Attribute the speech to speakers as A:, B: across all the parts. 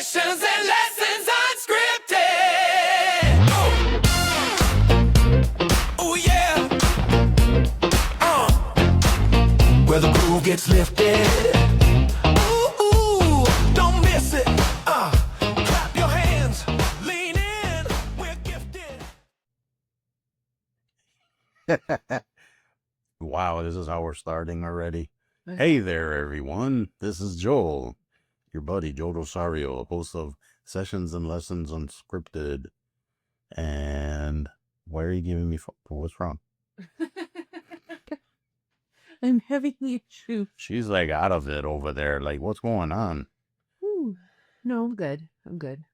A: Sessions and lessons unscripted. Oh yeah. Where the groove gets lifted. Ooh, don't miss it. Clap your hands, lean in. We're gifted.
B: Wow, this is how we're starting already. Hey there, everyone. This is Joel, your buddy, Joel Rosario, host of Sessions and Lessons Unscripted. And why are you giving me... What's wrong?
C: I'm having issues.
B: She's like out of it over there. Like, what's going on?
C: Ooh. No, I'm good. I'm good.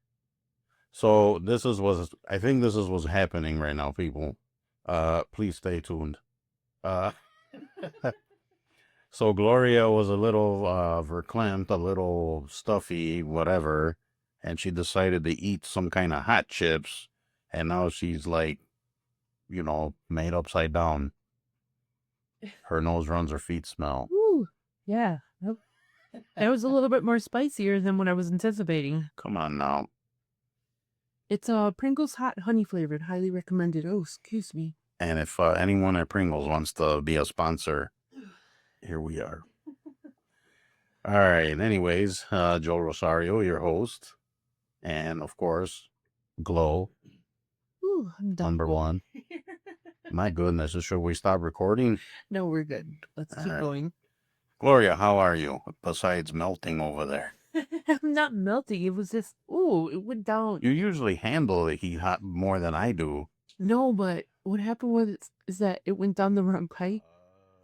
B: So I think this is what's happening right now, people. Please stay tuned. So Gloria was a little verklempt, a little stuffy, whatever, and she decided to eat some kind of hot chips, and now she's like, made upside down. Her nose runs, her feet smell.
C: Ooh. Yeah. That was a little bit more spicier than what I was anticipating.
B: Come on now.
C: It's Pringles hot honey flavored. Highly recommended. Oh, excuse me.
B: And if anyone at Pringles wants to be a sponsor, here we are. All right. Anyways, Joel Rosario, your host. And, of course, Glow,
C: Ooh, I'm done.
B: number one. My goodness, should we stop recording?
C: No, we're good. Let's keep going.
B: Gloria, how are you? Besides melting over there.
C: I'm not melting. It was just, it went down.
B: You usually handle the heat hot more than I do.
C: No, but what happened is that it went down the wrong pipe.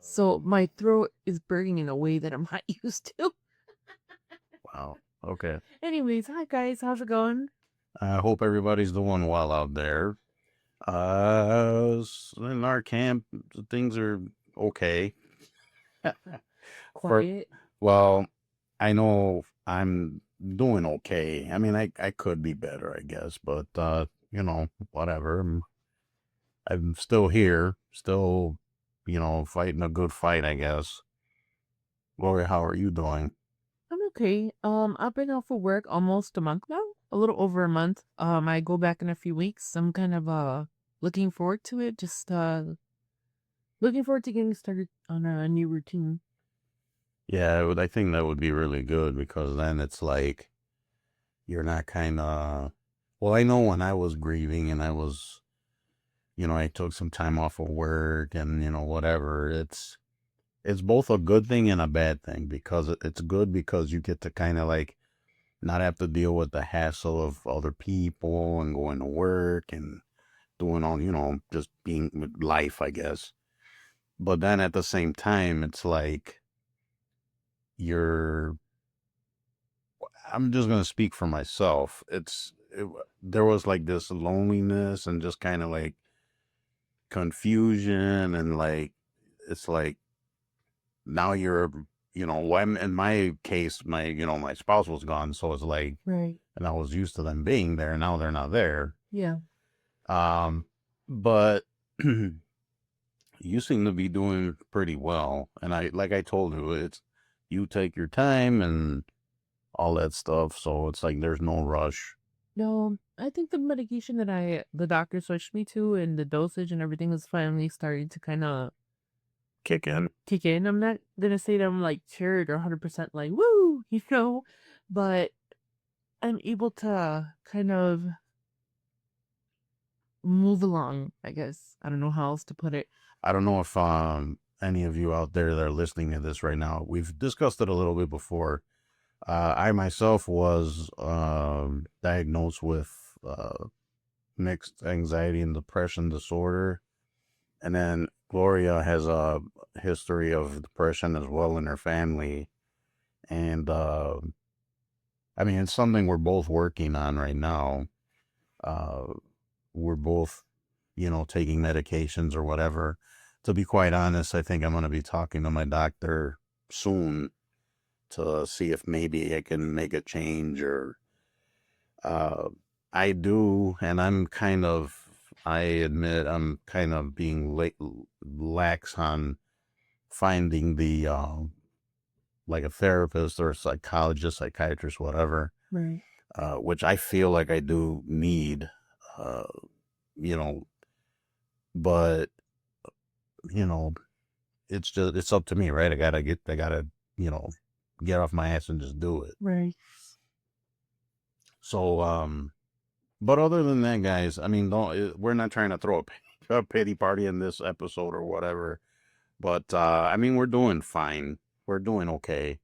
C: So my throat is burning in a way that I'm not used to.
B: Wow. Okay.
C: Anyways, hi guys. How's it going?
B: I hope everybody's doing well out there. In our camp, things are okay.
C: Quiet.
B: Well, I know I'm doing okay. I mean, I could be better, I guess, but, whatever. I'm still here, still, fighting a good fight, I guess. Gloria, how are you doing?
C: I'm okay. I've been off of work almost a month now. A little over a month. I go back in a few weeks. I'm kind of looking forward to it. Just looking forward to getting started on a new routine.
B: Yeah, I think that would be really good because then it's like you're not kind of... Well, I know when I was grieving and I was, I took some time off of work and, whatever, it's both a good thing and a bad thing because it's good because you get to kind of like not have to deal with the hassle of other people and going to work and doing all, just being with life, I guess. But then at the same time, it's like I'm just going to speak for myself. There was like this loneliness and just kind of like confusion and like, it's like now you're, in my case, my spouse was gone. So it's like,
C: Right.
B: and I was used to them being there. Now they're not there.
C: Yeah.
B: But you seem to be doing pretty well. And I told you, you take your time and all that stuff. So it's like, there's no rush.
C: No, I think the medication that the doctor switched me to and the dosage and everything is finally starting to kind of
B: Kick in.
C: I'm not gonna say that I'm like cured or 100% like woo, but I'm able to kind of move along, I guess. I don't know how else to put it.
B: I don't know if any of you out there that are listening to this right now, we've discussed it a little bit before. I myself was diagnosed with mixed anxiety and depression disorder. And then Gloria has a history of depression as well in her family. And I mean, it's something we're both working on right now. We're both, taking medications or whatever. To be quite honest, I think I'm going to be talking to my doctor soon to see if maybe I can make a change or I do. And I admit I'm kind of being lax on finding the like a therapist or a psychologist, psychiatrist, whatever.
C: Right.
B: which I feel like I do need, uh, you know, but, you know, it's up to me, right? I gotta, you know, get off my ass and just do it.
C: Right.
B: So, but other than that, guys, I mean, we're not trying to throw a pity party in this episode or whatever, but, I mean, we're doing fine. We're doing okay.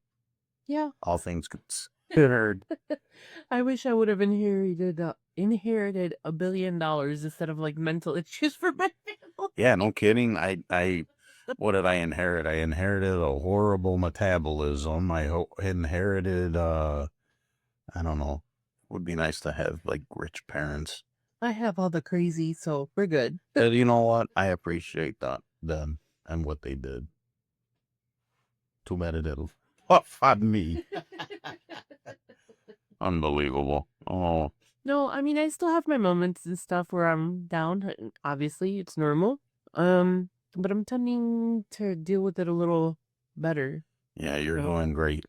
C: Yeah.
B: All things considered.
C: I wish I would have inherited $1 billion instead of like mental issues for my family.
B: Yeah, no kidding. What did I inherit? I inherited a horrible metabolism. Inherited, I don't know. Would be nice to have like rich parents.
C: I have all the crazy, so we're good.
B: But you know what? I appreciate them and what they did. Too bad it didn't off on me. Unbelievable. Oh,
C: No, I mean I still have my moments and stuff where I'm down. Obviously, it's normal. But I'm tending to deal with it a little better.
B: yeah, you're
C: So,
B: doing great.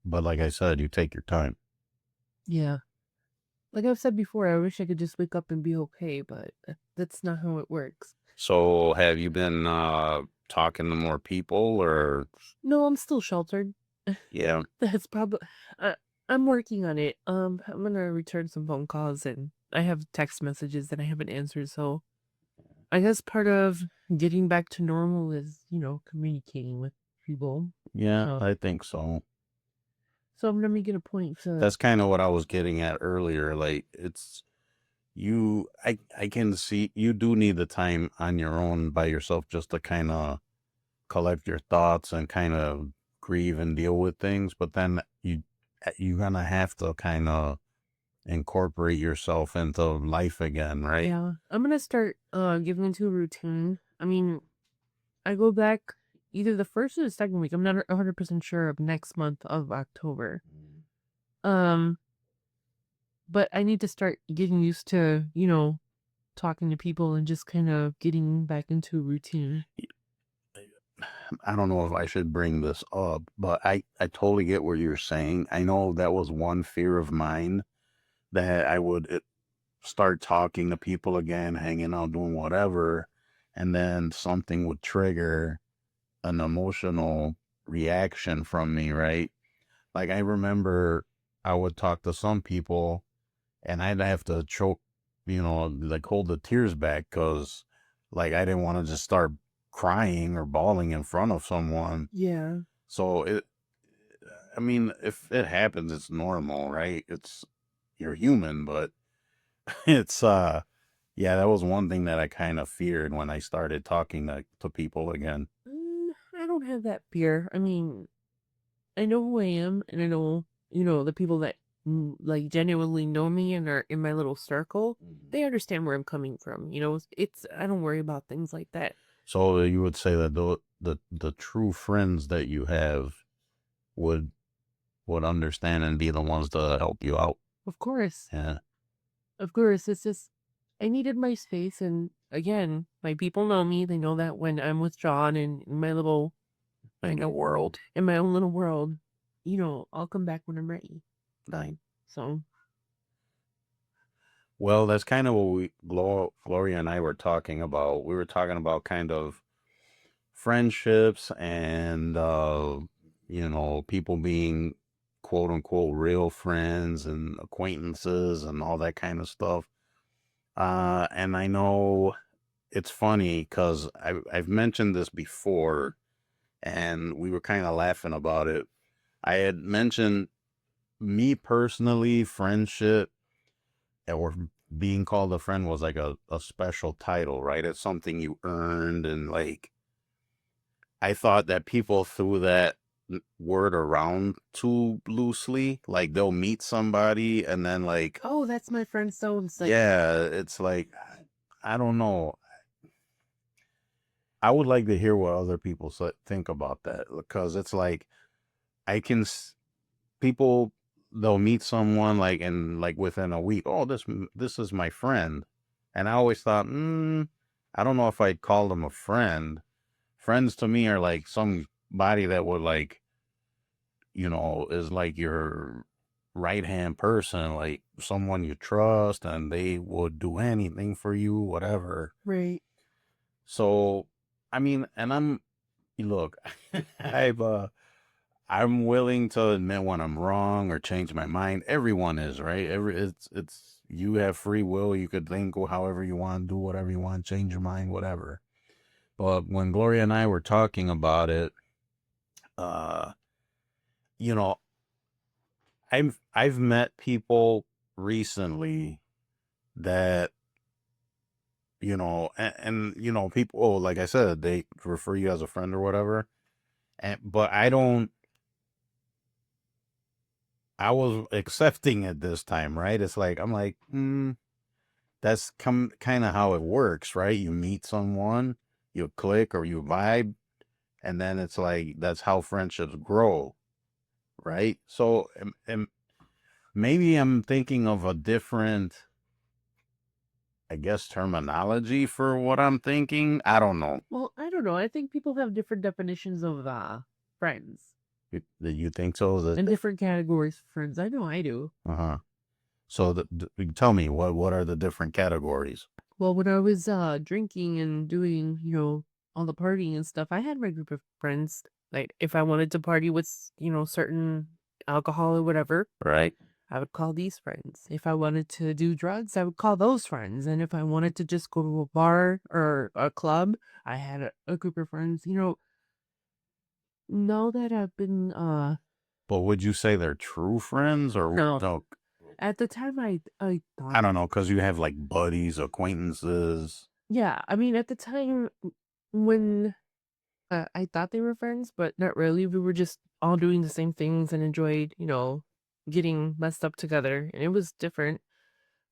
B: But like I said, you take your time.
C: yeah. Like I've said before, I wish I could just wake up and be okay, but that's not how it works.
B: So have you been talking to more people or
C: No, I'm still sheltered.
B: yeah.
C: That's probably I'm working on it. I'm gonna return some phone calls and I have text messages that I haven't answered, so I guess part of getting back to normal is, communicating with people.
B: Yeah,
C: So,
B: I think so.
C: so I'm gonna make it a point to
B: That's kind of what I was getting at earlier. Like I can see you do need the time on your own by yourself just to kind of collect your thoughts and kind of grieve and deal with things. But then you're gonna have to kind of incorporate yourself into life again, right?
C: yeah. I'm gonna start getting into a routine. I mean, I go back either the first or the second week. I'm not 100% sure of next month of October. Um, but I need to start getting used to, talking to people and just kind of getting back into a routine.
B: I don't know if I should bring this up, but I totally get what you're saying. I know that was one fear of mine that I would start talking to people again, hanging out, doing whatever, and then something would trigger an emotional reaction from me, right? Like I remember I would talk to some people and I'd have to choke, like hold the tears back because like I didn't want to just start crying or bawling in front of someone.
C: Yeah.
B: So I mean, if it happens, it's normal, right? You're human, but it's, yeah, that was one thing that I kind of feared when I started talking to people again.
C: I don't have that fear. I mean, I know who I am, and I know, the people that like genuinely know me and are in my little circle. They understand where I'm coming from. I don't worry about things like that.
B: So you would say that the true friends that you have would understand and be the ones to help you out.
C: Of course,
B: Yeah.
C: it's just I needed my space, and again, my people know me. They know that when I'm with John and in my little,
B: In your world.
C: in my own little world, I'll come back when I'm ready.
B: Right.
C: So
B: Well, that's kind of what Gloria and I were talking about. We were talking about kind of friendships and, people being quote unquote real friends and acquaintances and all that kind of stuff. And I know it's funny because I've mentioned this before and we were kind of laughing about it. I had mentioned me personally, friendship or being called a friend was like a special title, right? It's something you earned. And like, I thought that people threw that word around too loosely. Like they'll meet somebody and then like,
C: oh, that's my friend so and so.
B: yeah, it's like, I don't know. I would like to hear what other people think about that because it's like I can people they'll meet someone like and like within a week. Oh, this is my friend, and I always thought, I don't know if I'd call them a friend. Friends to me are like somebody that would like, is like your right hand person, like someone you trust, and they would do anything for you, whatever.
C: Right.
B: So, I mean, and look, I've I'm willing to admit when I'm wrong or change my mind. Everyone is, right? It's you have free will. You could think however you want, do whatever you want, change your mind, whatever. But when Gloria and I were talking about it, uh, you know, I've met people recently that, and people, oh, like I said, they refer you as a friend or whatever. But I was accepting it this time, right? It's like, I'm like, that's kind of how it works, right? You meet someone, you click or you vibe, and then it's like, that's how friendships grow, right? So, maybe I'm thinking of a different, I guess, terminology for what I'm thinking. I don't know.
C: Well, I don't know. I think people have different definitions of friends
B: Do you think so?
C: and different categories of friends. I know I do.
B: Uh-huh. So tell me, what are the different categories?
C: Well, when I was drinking and doing, all the partying and stuff, I had my group of friends. Like if I wanted to party with, certain alcohol or whatever,
B: Right?
C: I would call these friends. If I wanted to do drugs, I would call those friends. And if I wanted to just go to a bar or a club, I had a group of friends. Now that I've been
B: But would you say they're true friends or
C: no,
B: no?
C: at the time I thought,
B: I don't know, because you have like buddies, acquaintances.
C: yeah, I mean at the time when I thought they were friends, but not really. We were just all doing the same things and enjoyed, getting messed up together, and it was different.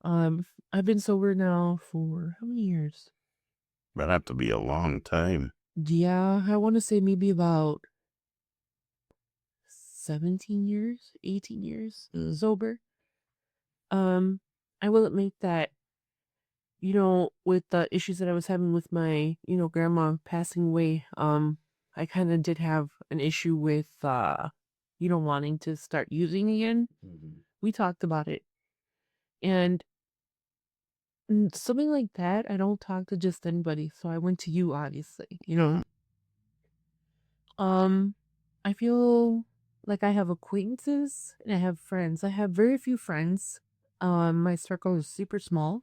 C: I've been sober now for how many years?
B: That'd have to be a long time.
C: Yeah, I want to say maybe about 17 years, 18 years sober. Um, I will admit that, with the issues that I was having with my, grandma passing away, I kind of did have an issue with, wanting to start using again. We talked about it. And something like that, I don't talk to just anybody. So I went to you, obviously. Um, I feel like I have acquaintances and I have friends. I have very few friends. My circle is super small.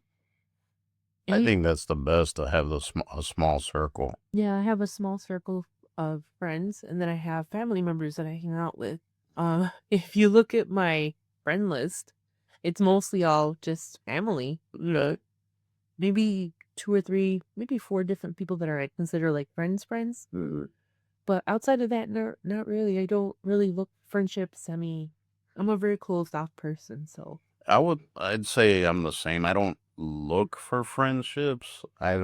B: I think that's the best, to have a small circle.
C: Yeah, I have a small circle of friends, and then I have family members that I hang out with. If you look at my friend list, it's mostly all just family. Maybe two or three, maybe four different people that I consider like friends. But outside of that, not really. I don't really look for friendships. I mean, I'm a very closed off person, so
B: I'd say I'm the same. I don't look for friendships. I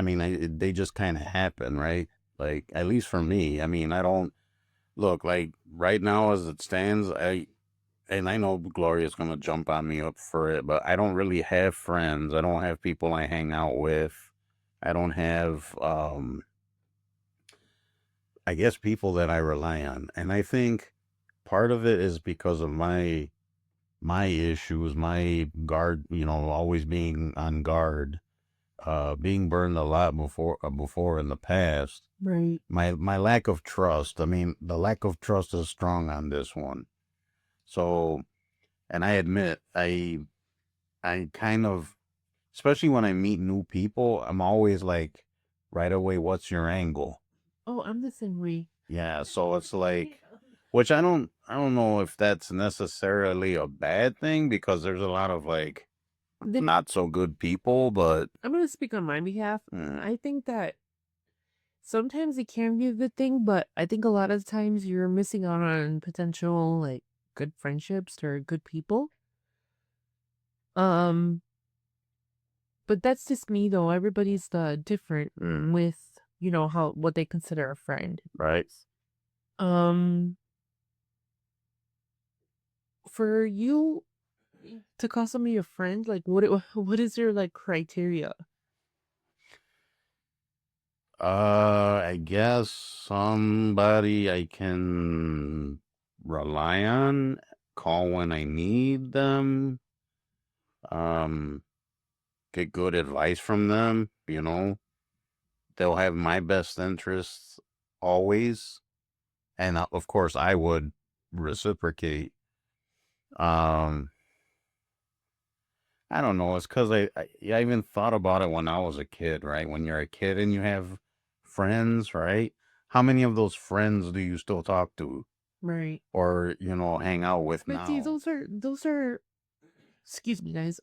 B: mean, they just kind of happen, right? Like, at least for me, I mean, I don't look like right now as it stands. And I know Gloria's gonna jump on me up for it, but I don't really have friends. I don't have people I hang out with. I don't have, I guess, people that I rely on. And I think part of it is because of my issues, my guard, always being on guard, being burned a lot before in the past.
C: right.
B: My lack of trust. I mean, the lack of trust is strong on this one. So, and I admit, I kind of, especially when I meet new people, I'm always like, right away, what's your angle?
C: Oh, I'm the same way.
B: Yeah, so it's like, which I don't know if that's necessarily a bad thing, because there's a lot of like
C: The-
B: not so good people, but
C: I'm gonna speak on my behalf.
B: mm,
C: I think that sometimes it can be a good thing, but I think a lot of times you're missing out on potential like good friendships or good people. Um, but that's just me though. Everybody's different with how what they consider a friend.
B: right.
C: Um, for you to call somebody a friend, like what is your like criteria?
B: I guess somebody I can rely on, call when I need them, um, get good advice from them, you know. They'll have my best interests always. And of course, I would reciprocate. Um, I don't know. It's because I even thought about it when I was a kid, right? When you're a kid and you have friends, right? How many of those friends do you still talk to
C: Right.
B: or, hang out with
C: But see,
B: now?
C: those are excuse me, guys.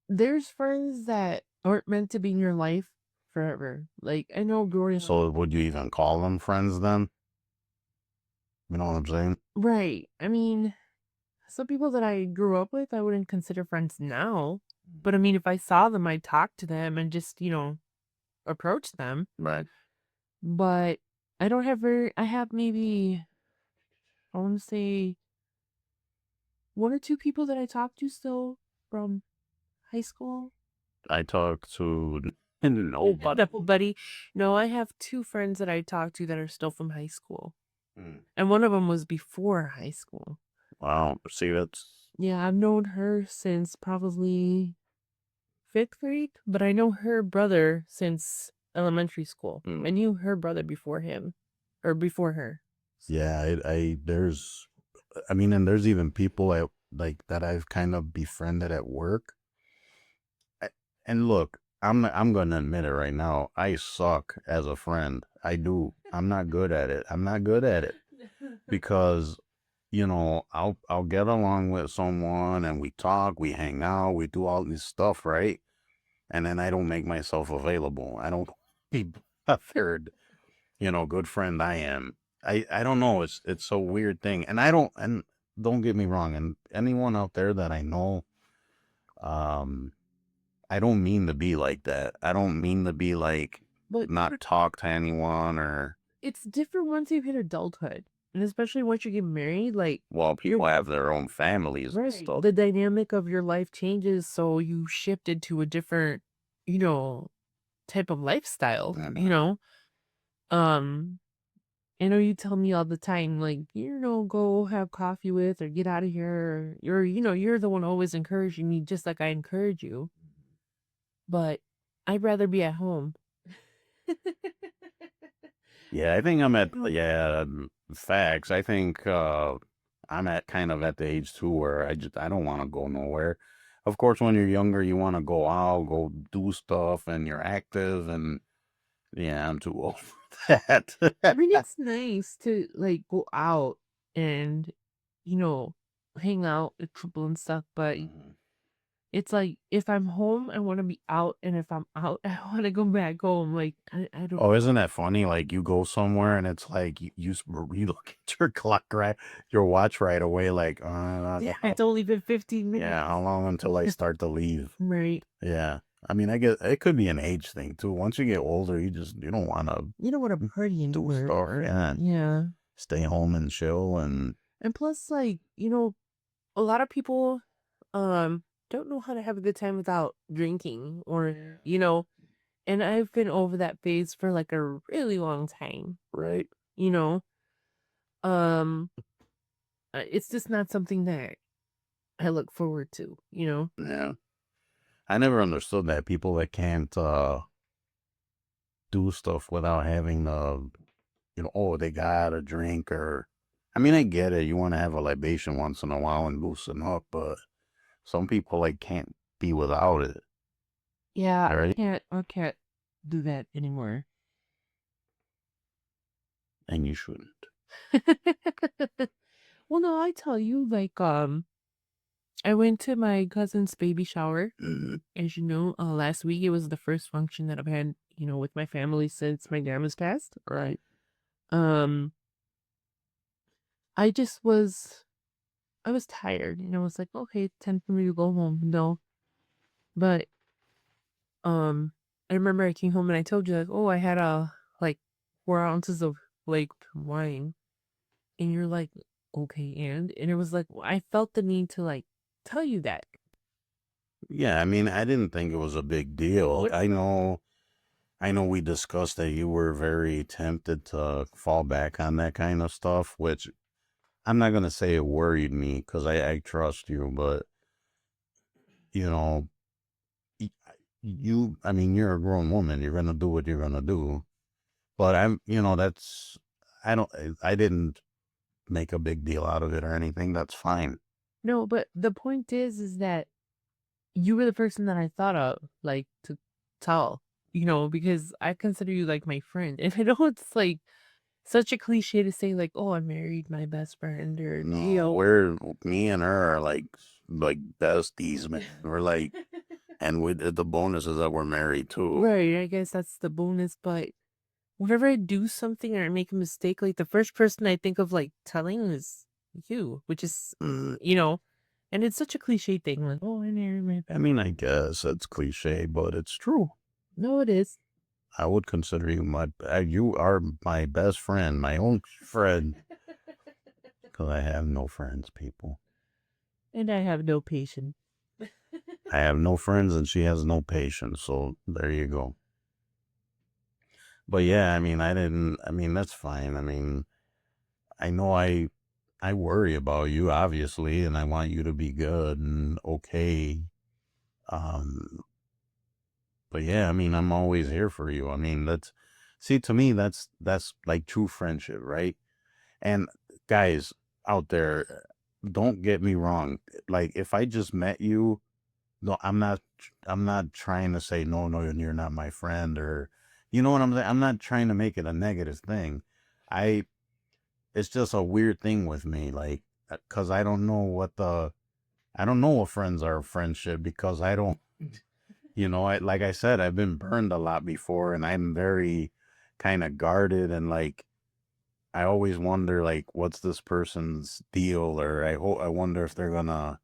C: There's friends that aren't meant to be in your life forever. Like I know growing
B: So would you even call them friends then? You know what I'm saying?
C: right. I mean, some people that I grew up with, I wouldn't consider friends now. But I mean, if I saw them, I'd talk to them and just, approach them.
B: Right.
C: But I have maybe, I want to say, one or two people that I talk to still from high school.
B: I talk to nobody.
C: Buddy. No, I have two friends that I talk to that are still from high school.
B: Mm.
C: And one of them was before high school.
B: Wow. See, that's
C: Yeah, I've known her since probably fifth grade, but I know her brother since elementary school. I knew her brother before him, or before her.
B: yeah. And there's even people that I've kind of befriended at work. And look, I'm gonna admit it right now. I suck as a friend. I do. I'm not good at it. I'm not good at it because I'll get along with someone and we talk, we hang out, we do all this stuff, right? And then I don't make myself available. I don't be bothered, good friend I am. I don't know. It's a weird thing. And don't get me wrong, and anyone out there that I know, um, I don't mean to be like that. I don't mean to be like
C: But
B: not talk to anyone or
C: it's different once you hit adulthood. And especially once you get married, like,
B: well, people have their own families and
C: right,
B: stuff.
C: the dynamic of your life changes, so you shifted to a different, you know, type of lifestyle, Um, I know you tell me all the time, like, go have coffee with or get out of here. You're the one always encouraging me, just like I encourage you. But I'd rather be at home.
B: Yeah, I think I'm at
C: No.
B: facts. I think I'm at kind of at the age too where I don't want to go nowhere. Of course, when you're younger, you want to go out, go do stuff, and you're active. And yeah, I'm too old for that.
C: I mean, it's nice to like go out and, you know, hang out with people and stuff, but it's like if I'm home, I want to be out, and if I'm out, I want to go back home. Like I don't.
B: Oh, isn't that funny? Like you go somewhere and it's like you look at your clock your watch right away. Like,
C: Yeah, it's only been 15 minutes.
B: yeah, how long until I start to leave?
C: Right.
B: Yeah, I mean, I guess it could be an age thing too. Once you get older, you don't want to
C: You don't want to party
B: do
C: anywhere.
B: stuff. Yeah,
C: Yeah.
B: stay home and chill and
C: And plus, like, a lot of people don't know how to have a good time without drinking or, and I've been over that phase for like a really long time,
B: right.
C: you know. Um it's just not something that I look forward to.
B: Yeah, I never understood that people that can't do stuff without having oh, they got a drink or. I mean, I get it. You want to have a libation once in a while and loosen up, but some people like can't be without it.
C: Yeah,
B: Right?
C: I can't do that anymore.
B: And you shouldn't.
C: Well, no, I tell you, like, I went to my cousin's baby shower.
B: Mhm.
C: As you know, last week it was the first function that I've had, with my family since my grandma's passed.
B: Right.
C: Um, I was tired, it's like, okay, it's time for me to go home. No, but, I remember I came home and I told you, like, oh, I had like 4 ounces of like wine. And you're like, okay, and it was like, I felt the need to like tell you that.
B: Yeah, I mean, I didn't think it was a big deal. I know I know we discussed that you were very tempted to fall back on that kind of stuff, which I'm not gonna say it worried me because I trust you, but you know, y- I mean, you're a grown woman. You're gonna do what you're gonna do. But that's, I didn't make a big deal out of it or anything. That's fine.
C: No, but the point is that you were the person that I thought of, like, to tell, because I consider you like my friend. And I know it's like such a cliche to say, like, oh, I married my best friend, or,
B: No, me and her are like besties, man. We're like, and the bonus is that we're married too.
C: right, I guess that's the bonus. But whenever I do something or I make a mistake, like the first person I think of like telling is you, which is, and it's such a cliche thing, like, oh, I married my
B: I mean, I guess it's cliche, but it's true.
C: No, it is.
B: I would consider you are my best friend, my own friend, because I have no friends, people.
C: And I have no patience.
B: I have no friends and she has no patience, so there you go. But yeah, I mean, that's fine. I mean, I know I worry about you, obviously, and I want you to be good and okay. Um, but yeah, I mean, I'm always here for you. I mean, see, to me, that's like true friendship, right? And guys out there, don't get me wrong. Like, if I just met you, no, I'm not trying to say no, you're not my friend, or you know what I'm saying. I'm not trying to make it a negative thing. I It's just a weird thing with me, like, because I don't know what friends are friendship because I don't, like I said, I've been burned a lot before, and I'm very kind of guarded, and like I always wonder, like, what's this person's deal, or I wonder if they're gonna,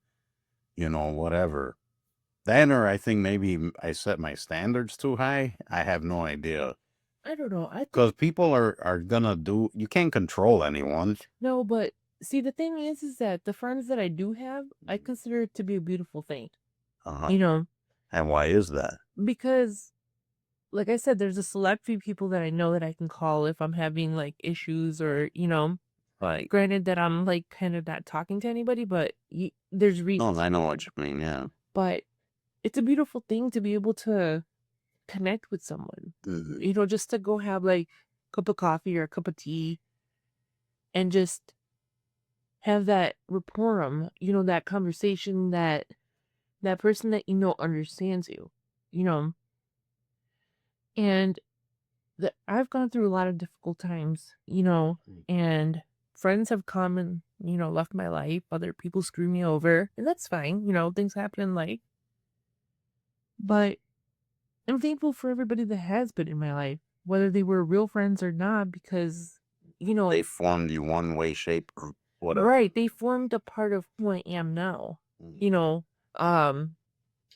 B: whatever. Then, or I think maybe I set my standards too high. I have no idea.
C: I don't know. I think
B: Because people are gonna you can't control anyone.
C: no, but see, the thing is that the friends that I do have, I consider it to be a beautiful thing.
B: Uh-huh.
C: You know,
B: And why is that?
C: because like I said, there's a select few people that I know that I can call if I'm having like issues, or
B: Right.
C: granted that I'm like kind of not talking to anybody, but there's
B: No,
C: reasons.
B: I know what you mean, yeah.
C: But it's a beautiful thing to be able to connect with someone.
B: Mhm.
C: Just to go have like a cup of coffee or a cup of tea and just have that rapport, that conversation, that person that understands you, you know. And I've gone through a lot of difficult times, and friends have come and left my life. Other people screw me over, and that's fine. Things happen in life, but I'm thankful for everybody that has been in my life, whether they were real friends or not, because
B: They formed you one way, shape, or whatever.
C: right, they formed a part of who I am now.
B: Mhm.
C: You know, um,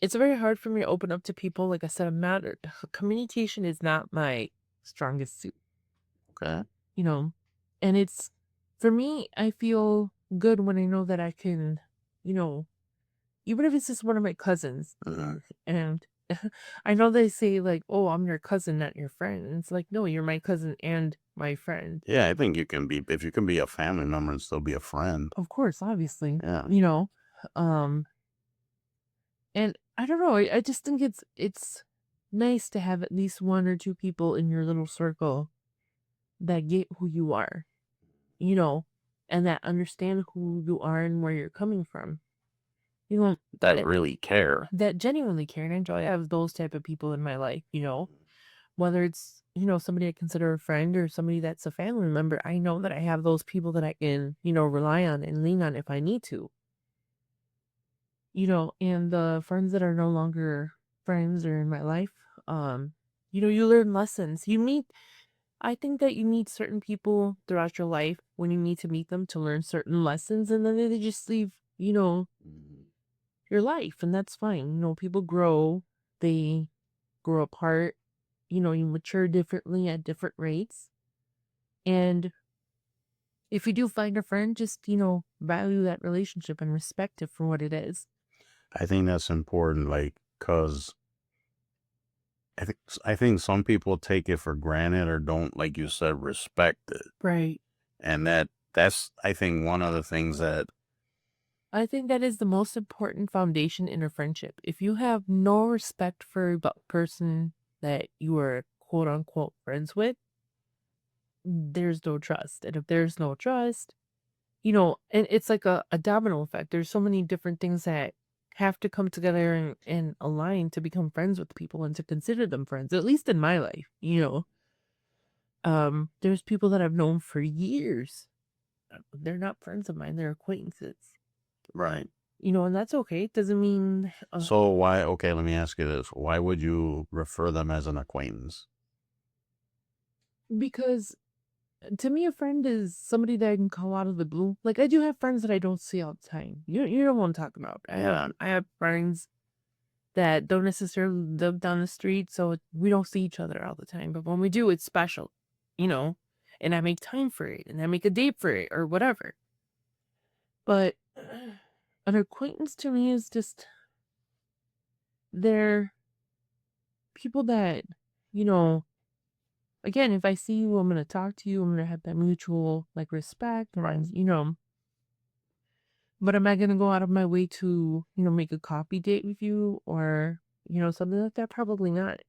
C: it's very hard for me to open up to people. Like I said, communication is not my strongest suit,
B: Okay.
C: and it's for me, I feel good when I know that I can, you know, even if it's just one of my cousins,
B: Mhm.
C: and I know they say like, "Oh, I'm your cousin, not your friend," and it's like, no, you're my cousin and my friend.
B: Yeah, I think if you can be a family member and still be a friend.
C: Of course, obviously,
B: Yeah.
C: um, and I don't know, I just think it's nice to have at least one or two people in your little circle that get who you are, you know, and that understand who you are and where you're coming from.
B: That
C: That
B: really care.
C: that genuinely care and enjoy. I have those type of people in my life, whether it's, somebody I consider a friend or somebody that's a family member. I know that I have those people that I can, rely on and lean on if I need to, and the friends that are no longer friends or in my life, you learn lessons. I think that you meet certain people throughout your life when you need to meet them to learn certain lessons, and then they just leave,
B: Mhm.
C: your life, and that's fine. People grow, they grow apart, you mature differently at different rates. And if you do find a friend, just, value that relationship and respect it for what it is.
B: I think that's important, like, cause I think some people take it for granted or don't, like you said, respect it.
C: Right.
B: And that's I think one of the things that
C: I think that is the most important foundation in a friendship. If you have no respect for the person that you are quote unquote friends with, there's no trust. And if there's no trust, and it's like a domino effect. There's so many different things that have to come together and align to become friends with people and to consider them friends, at least in my life. There's people that I've known for years. They're not friends of mine, they're acquaintances.
B: right.
C: And that's okay. It doesn't mean
B: So why? Okay, let me ask you this: why would you refer them as an acquaintance?
C: because to me, a friend is somebody that I can call out of the blue. Like I do have friends that I don't see all the time. You know what I'm talking about. I have friends that don't necessarily live down the street, so we don't see each other all the time. But when we do, it's special, you know. And I make time for it, and I make a date for it, or whatever. But an acquaintance to me is just they're people that, you know, again, if I see you, I'm gonna talk to you. I'm gonna have that mutual like respect, and. But am I gonna go out of my way to, make a coffee date with you or, something like that? Probably not.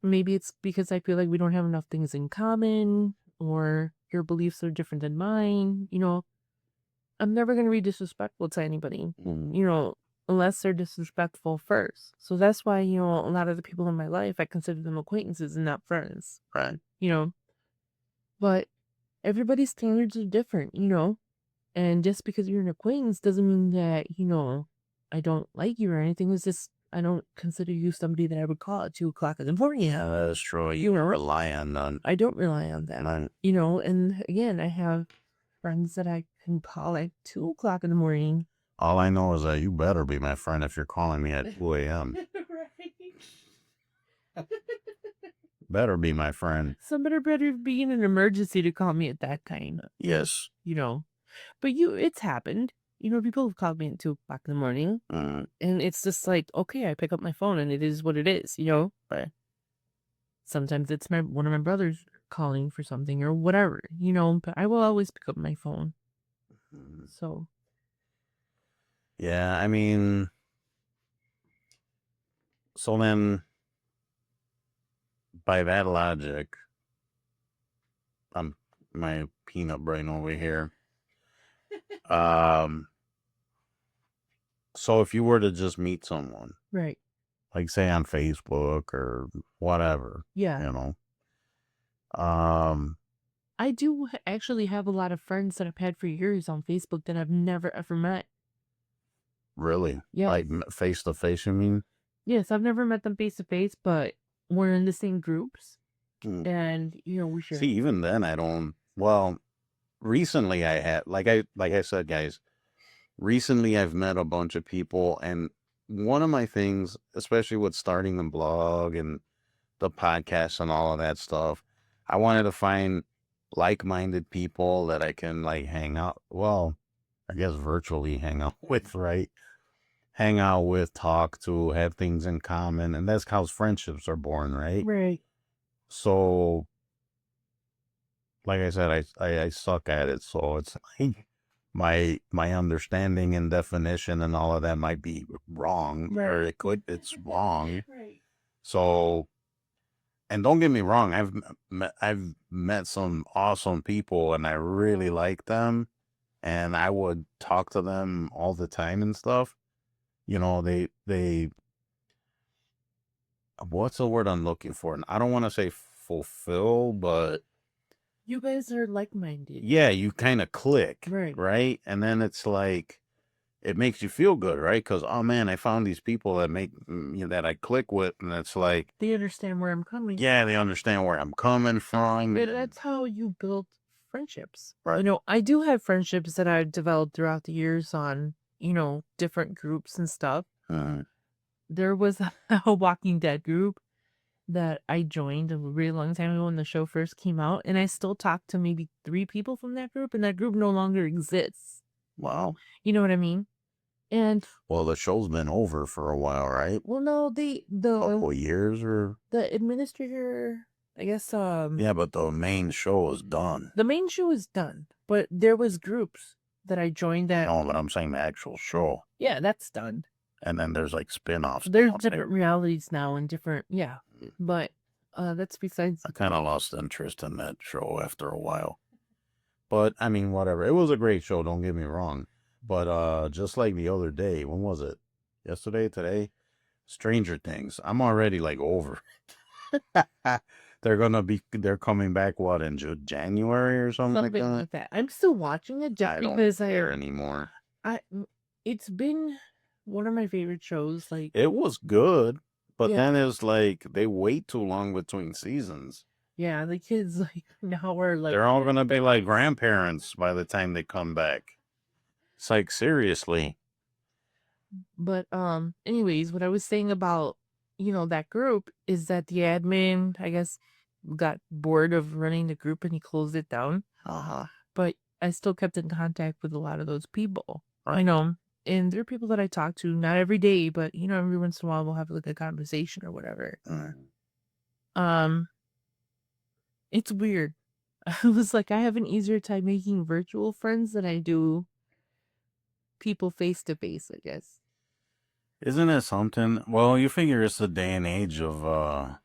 C: Maybe it's because I feel like we don't have enough things in common or your beliefs are different than mine. I'm never gonna be disrespectful to anybody, unless they're disrespectful first. So that's why, a lot of the people in my life, I consider them acquaintances and not friends,
B: Right.
C: you know. But everybody's standards are different. And just because you're an acquaintance doesn't mean that, I don't like you or anything. It's just I don't consider you somebody that I would call at 2 o'clock in the morning.
B: Yeah, that's true. You rely on none.
C: I don't rely on that.
B: None.
C: And again, I have friends that I can call at 2 o'clock in the morning.
B: All I know is that you better be my friend if you're calling me at 2 a.m. Better be my friend.
C: Somebody better be in an emergency to call me at that time.
B: Yes.
C: But it's happened. People have called me at 2 o'clock in the morning.
B: Mm,
C: And it's just like, okay, I pick up my phone and it is what it is.
B: right.
C: Sometimes it's one of my brothers calling for something or whatever. But I will always pick up my phone. So,
B: Yeah, I mean, so then by that logic, I'm my peanut brain over here. So if you were to just meet someone,
C: right.
B: like say on Facebook or whatever,
C: Yeah.
B: um,
C: I do actually have a lot of friends that I've had for years on Facebook that I've never ever met.
B: really,
C: Yeah.
B: like face to face, you mean?
C: Yes, I've never met them face to face, but we're in the same groups.
B: Mm.
C: And, we share.
B: See, even then, I don't. Well, recently I had, like I said, guys. Recently, I've met a bunch of people, and one of my things, especially with starting the blog and the podcast and all of that stuff, I wanted to find like-minded people that I can like hang out. Well, I guess virtually hang out with, right? Hang out with, talk to, have things in common, and that's how friendships are born, right?
C: Right.
B: So, like I said, I suck at it, so it's like my understanding and definition and all of that might be wrong, or it's wrong.
C: Right.
B: So, and don't get me wrong, I've met some awesome people and I really like them, and I would talk to them all the time and stuff. They what's the word I'm looking for? And I don't want to say fulfill, but
C: You guys are like-minded.
B: yeah, you kind of click,
C: Right.
B: right? And then it's like, it makes you feel good, right? Because, oh man, I found these people that that I click with, and it's like,
C: They understand where I'm coming.
B: yeah, they understand where I'm coming from.
C: But that's how you build friendships.
B: Right.
C: I do have friendships that I've developed throughout the years on, different groups and stuff. There was a Walking Dead group that I joined a really long time ago when the show first came out, and I still talk to maybe 3 people from that group, and that group no longer exists.
B: Wow.
C: You know what I mean? And
B: Well, the show's been over for a while, right?
C: well, no,
B: Couple years or
C: the administrator, I guess,
B: yeah, but the main show is done.
C: the main show is done, but there was groups that I joined that.
B: No, but I'm saying the actual show.
C: Yeah, that's done.
B: And then there's like spin-offs.
C: There's
B: down there.
C: different realities now and different, yeah. But that's besides.
B: I kind of lost interest in that show after a while. But I mean, whatever. It was a great show, don't get me wrong. But just like the other day, when was it? Yesterday, today? Stranger Things. I'm already like over it. They're coming back what in January or something like
C: Something
B: that?
C: like that. I'm still watching it just
B: I don't
C: because
B: care anymore.
C: it's been one of my favorite shows. Like,
B: It was good, but
C: Yeah.
B: then it's like they wait too long between seasons.
C: yeah, the kids like now are like
B: They're all gonna be like grandparents by the time they come back. It's like seriously.
C: But anyways, what I was saying about, that group is that the admin, I guess, got bored of running the group and he closed it down. But I still kept in contact with a lot of those people. I know. And there are people that I talk to, not every day, but every once in a while we'll have like a conversation or whatever. It's weird. I was like, I have an easier time making virtual friends than I do people face to face, I guess.
B: Isn't it something? Well, you figure it's the day and age of the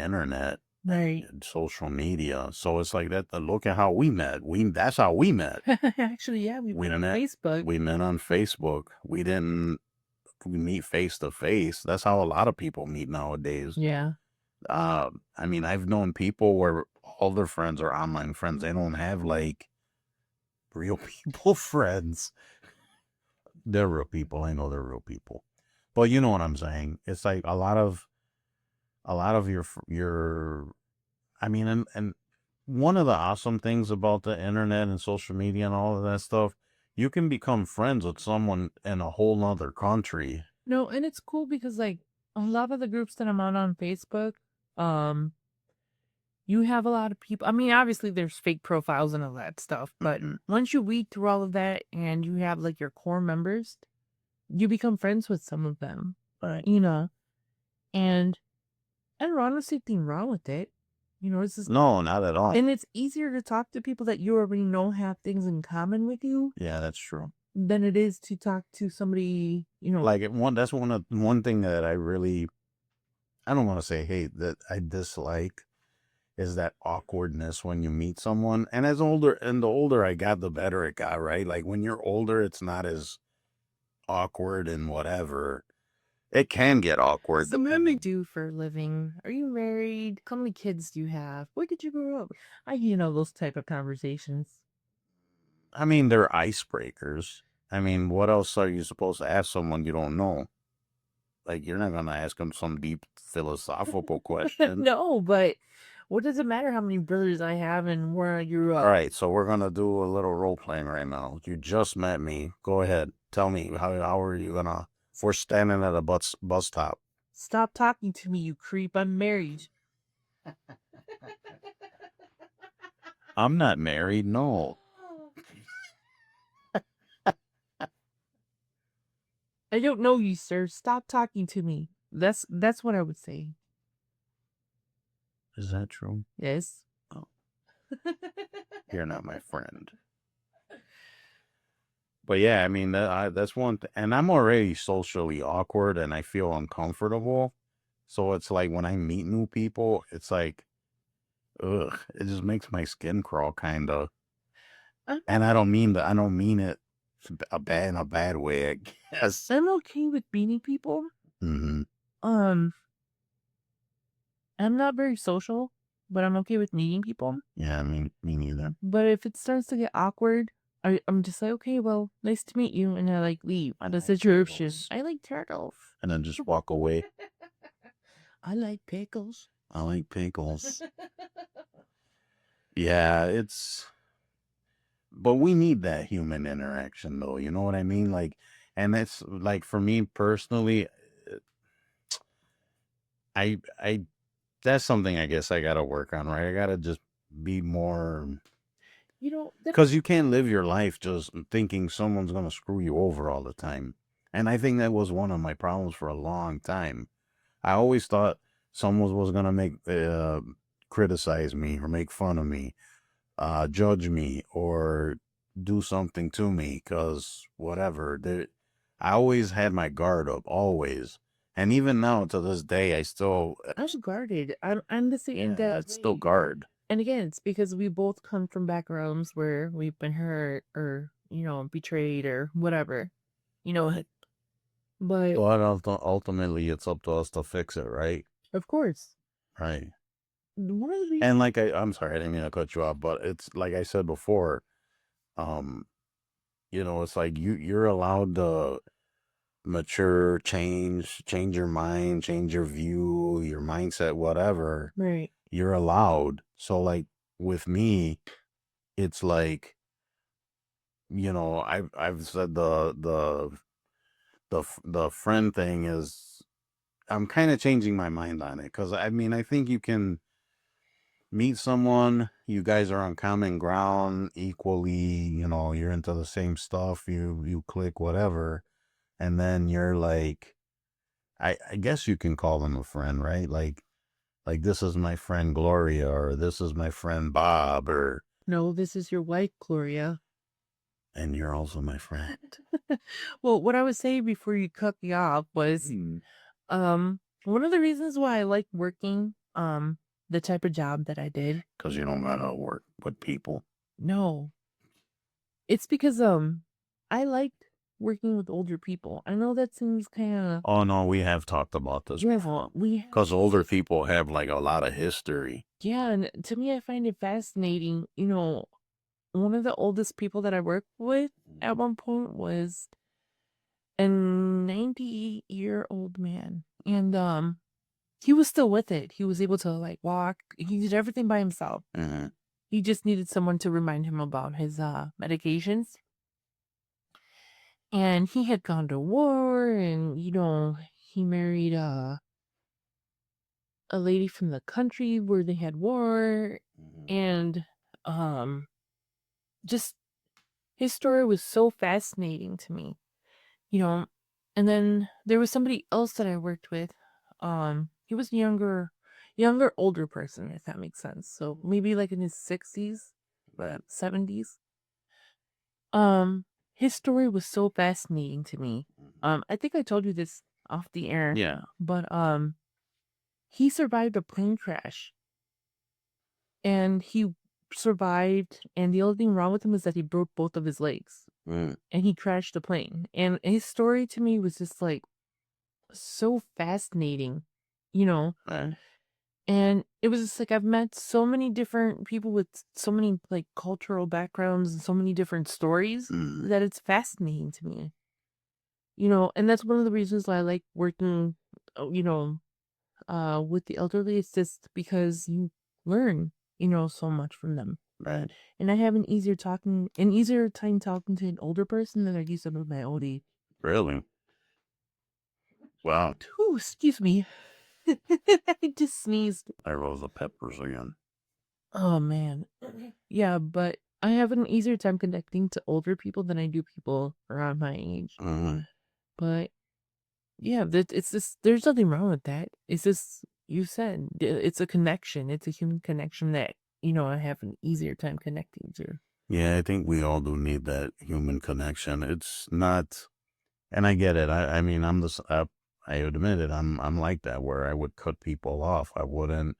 B: internet,
C: Right.
B: and social media. So it's like that. Look at how we met. That's how we met.
C: Actually, yeah, we
B: We
C: met on
B: met-
C: Facebook.
B: We met on Facebook. We meet face to face. That's how a lot of people meet nowadays.
C: Yeah.
B: I've known people where all their friends are online friends. They don't have like real people friends. They're real people. I know they're real people. But you know what I'm saying? It's like a lot of your and one of the awesome things about the internet and social media and all of that stuff, you can become friends with someone in a whole nother country.
C: No, and it's cool because like a lot of the groups that I'm on Facebook, you have a lot of people. I mean, obviously there's fake profiles and all that stuff, but once you weed through all of that and you have like your core members, you become friends with some of them,
B: Right.
C: and I don't honestly think wrong with it. It's just,
B: No, not at all.
C: and it's easier to talk to people that you already know have things in common with you
B: Yeah, that's true.
C: than it is to talk to somebody,
B: Like that's one thing that I don't want to say hate, that I dislike, is that awkwardness when you meet someone. And the older I got, the better it got, right? Like when you're older, it's not as awkward and whatever. It can get awkward.
C: So what do you do for a living? Are you married? How many kids do you have? Where did you grow up? Those type of conversations.
B: I mean, they're icebreakers. I mean, what else are you supposed to ask someone you don't know? Like, you're not going to ask them some deep philosophical question.
C: No, but what does it matter how many brothers I have and where I grew up?
B: All right, so we're going to do a little role playing right now. You just met me. Go ahead. Tell me, how are you going to... If we're standing at a bus stop.
C: Stop talking to me, you creep. I'm married.
B: I'm not married, no.
C: I don't know you, sir. Stop talking to me. That's what I would say.
B: Is that true?
C: Yes.
B: Oh. You're not my friend. But yeah, I mean, that's one thing. And I'm already socially awkward and I feel uncomfortable. So it's like when I meet new people, it's like, ugh, it just makes my skin crawl, kind of. And I don't mean it in a bad way, I guess.
C: I'm okay with meeting people.
B: Mm-hmm.
C: I'm not very social, but I'm okay with meeting people.
B: Yeah, me neither.
C: But if it starts to get awkward, I'm just like, okay, well, nice to meet you, and I like leave the situation. I like turtles.
B: And then just walk away.
C: I like pickles.
B: I like pickles. Yeah, but we need that human interaction, though. You know what I mean? Like, and it's like, for me personally, that's something I guess I got to work on, right? I got to just be more, because you can't live your life just thinking someone's going to screw you over all the time. And I think that was one of my problems for a long time. I always thought someone was gonna criticize me or make fun of me, judge me, or do something to me, cause whatever. I always had my guard up, always, and even now to this day, I still,
C: I'm guarded. I'm the same in that
B: it's still
C: way.
B: guard.
C: And again, it's because we both come from backgrounds where we've been hurt or, betrayed or whatever, you know. But
B: But ultimately, it's up to us to fix it, right?
C: of course,
B: Right.
C: one of the
B: And like I'm sorry, I didn't mean to cut you off, but it's like I said before, um, it's like you're allowed to mature, change your mind, change your view, your mindset, whatever.
C: right.
B: You're allowed. So like with me, it's like, I've said the friend thing is, I'm kind of changing my mind on it, because I mean, I think you can meet someone, you guys are on common ground equally, you're into the same stuff, you click, whatever, and then you're like, I guess you can call them a friend, right? Like this is my friend Gloria, or this is my friend Bob, or
C: No, this is your wife, Gloria.
B: and you're also my friend.
C: Well, what I was saying before you cut me off was, one of the reasons why I like working, the type of job that I did.
B: Because you don't gotta work with people.
C: No, it's because, I liked working with older people. I know that seems kind of,
B: Oh no, we have talked about this
C: yeah,
B: because older people have like a lot of history.
C: yeah, and to me, I find it fascinating. One of the oldest people that I worked with at one point was a 98-year-old man. And he was still with it. He was able to like walk. He did everything by himself.
B: Mhm.
C: He just needed someone to remind him about his medications. And he had gone to war, and he married a lady from the country where they had war. And um just his story was so fascinating to me. you know and then there was somebody else that I worked with. He was younger older person, if that makes sense, so maybe like in his 60s but 70s. His story was so fascinating to me. I think I told you this off the air.
B: Yeah.
C: But he survived a plane crash, and he survived, and the only thing wrong with him is that he broke both of his legs,
B: Mm.
C: and he crashed the plane. And his story to me was just like so fascinating, you know.
B: Right.
C: And it was just like I've met so many different people with so many like cultural backgrounds and so many different stories
B: Mm.
C: that it's fascinating to me. And that's one of the reasons why I like working, with the elderly. It's just because you learn, so much from them.
B: Right.
C: And I have an easier time talking to an older person than I used to with my old age.
B: Really? Wow.
C: Ooh, excuse me. I just sneezed.
B: I roll the peppers again.
C: Oh man. Yeah, but I have an easier time connecting to older people than I do people around my age.
B: Mhm.
C: But yeah, it's just there's nothing wrong with that. It's just you said it's a connection. It's a human connection that I have an easier time connecting to.
B: Yeah, I think we all do need that human connection. It's not, and I get it. I mean, I admit it. I'm like that, where I would cut people off. I wouldn't.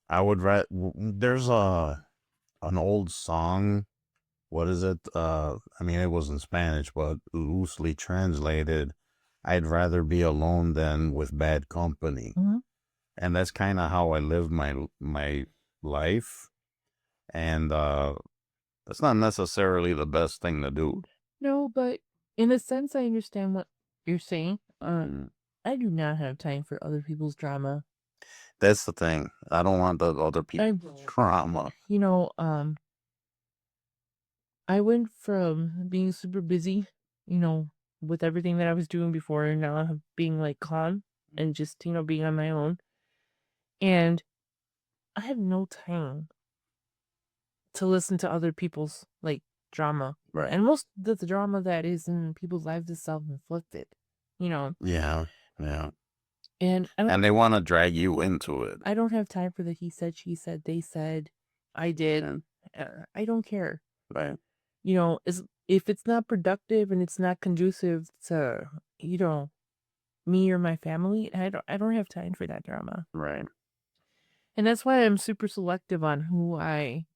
B: I would. There's an old song. What is it? I mean, it was in Spanish, but loosely translated, I'd rather be alone than with bad company.
C: Mhm.
B: And that's kind of how I live my life. And that's not necessarily the best thing to do.
C: No, but in a sense, I understand what you're saying.
B: Mm.
C: I do not have time for other people's drama.
B: That's the thing. I don't want the other people's drama.
C: I went from being super busy, with everything that I was doing before, and now I'm being like calm and just, being on my own. And I have no time to listen to other people's like drama.
B: Right.
C: And most of the drama that is in people's lives is self-inflicted, you know.
B: Yeah. Yeah.
C: And
B: And they want to drag you into it.
C: I don't have time for the he said, she said, they said, I did. I don't care.
B: Right.
C: You know, if it's not productive and it's not conducive to, me or my family, I don't have time for that drama.
B: Right.
C: And that's why I'm super selective on who I,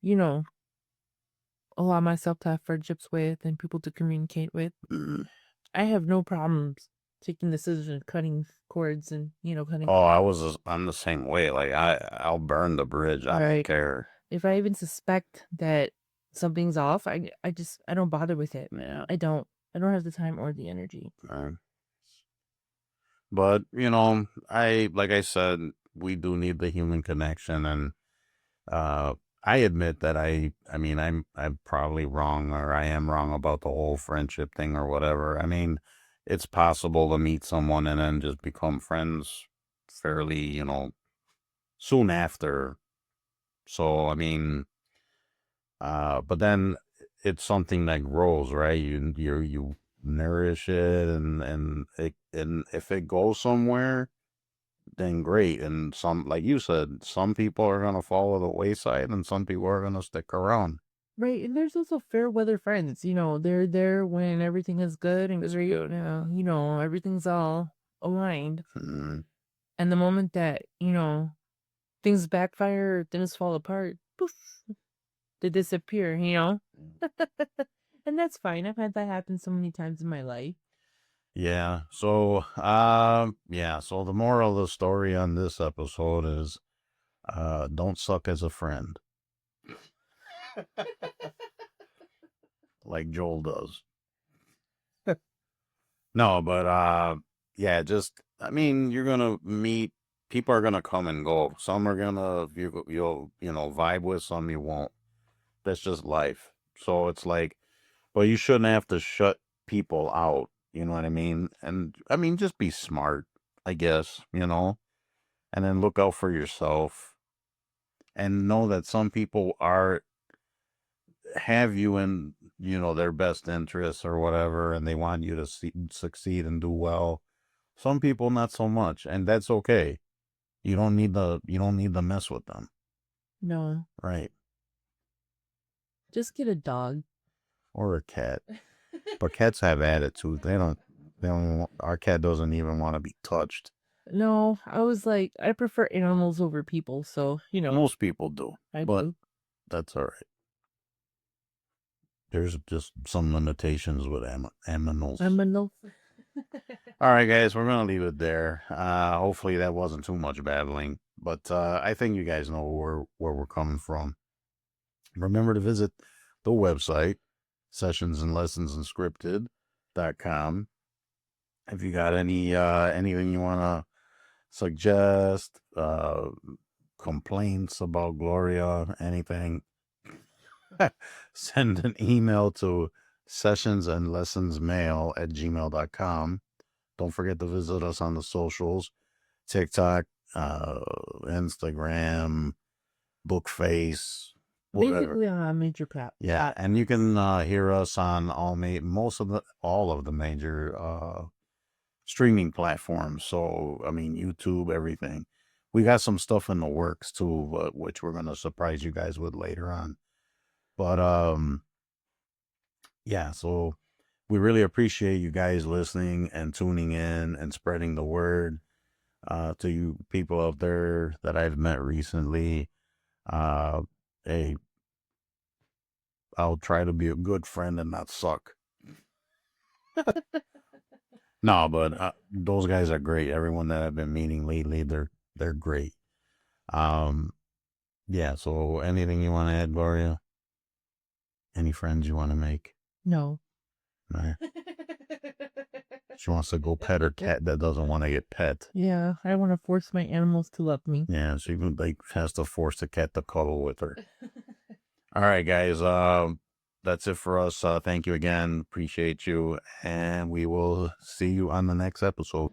C: allow myself to have friendships with and people to communicate with.
B: Mm.
C: I have no problems taking decisions, cutting cords, and cutting.
B: Oh, I'm the same way. Like I'll burn the bridge. I don't
C: Right.
B: care.
C: If I even suspect that something's off, I don't bother with it.
B: Yeah.
C: I don't have the time or the energy.
B: Right. But like I said, we do need the human connection, and I admit that I'm probably wrong, or I am wrong about the whole friendship thing or whatever. I mean, it's possible to meet someone and then just become friends fairly, soon after. So, I mean, but then it's something that grows, right? You nourish it, and if it goes somewhere, then great. And like you said, some people are gonna fall to the wayside, and some people are gonna stick around.
C: Right, and there's also fair weather friends. They're there when everything is good and everything's all aligned.
B: Mm,
C: And the moment that things backfire, things fall apart, poof, they disappear. And that's fine. I've had that happen so many times in my life.
B: yeah. So, So the moral of the story on this episode is, don't suck as a friend, like Joel does. No, but yeah, you're gonna meet people are gonna come and go. Some are gonna you'll vibe with, some you won't. That's just life. So it's like, but you shouldn't have to shut people out. You know what I mean? And I mean, just be smart, I guess. And then look out for yourself, and know that some people have you in their best interests or whatever, and they want you to succeed and do well. Some people not so much, and that's okay. You don't need to mess with them.
C: No,
B: Right.
C: just get a dog.
B: Or a cat. But cats have attitude. Our cat doesn't even want to be touched.
C: No, I was like, I prefer animals over people, so
B: Most people do, but
C: do.
B: that's all right. There's just some limitations with animals.
C: Animals.
B: All right, guys, we're gonna leave it there. Hopefully that wasn't too much babbling, but I think you guys know where we're coming from. Remember to visit the website, sessionsandlessonsunscripted.com. If you got anything you want to suggest, complaints about Gloria, anything, send an email to sessionsandlessonsmail@gmail.com. Don't forget to visit us on the socials, TikTok, Instagram, Bookface, whatever.
C: Basically on a major platform.
B: Yeah, and you can hear us on all of the major streaming platforms. So I mean, YouTube, everything. We got some stuff in the works too, which we're gonna surprise you guys with later on. But yeah, so we really appreciate you guys listening and tuning in and spreading the word to you people out there that I've met recently. Hey, I'll try to be a good friend and not suck. No, but those guys are great. Everyone that I've been meeting lately, they're great. Yeah. So anything you want to add, Gloria? Any friends you want to make?
C: No.
B: No. She wants to go pet her cat that doesn't want to get pet.
C: Yeah, I want to force my animals to love me.
B: Yeah, she has to force the cat to cuddle with her. All right, guys. That's it for us. Thank you again. Appreciate you. And we will see you on the next episode.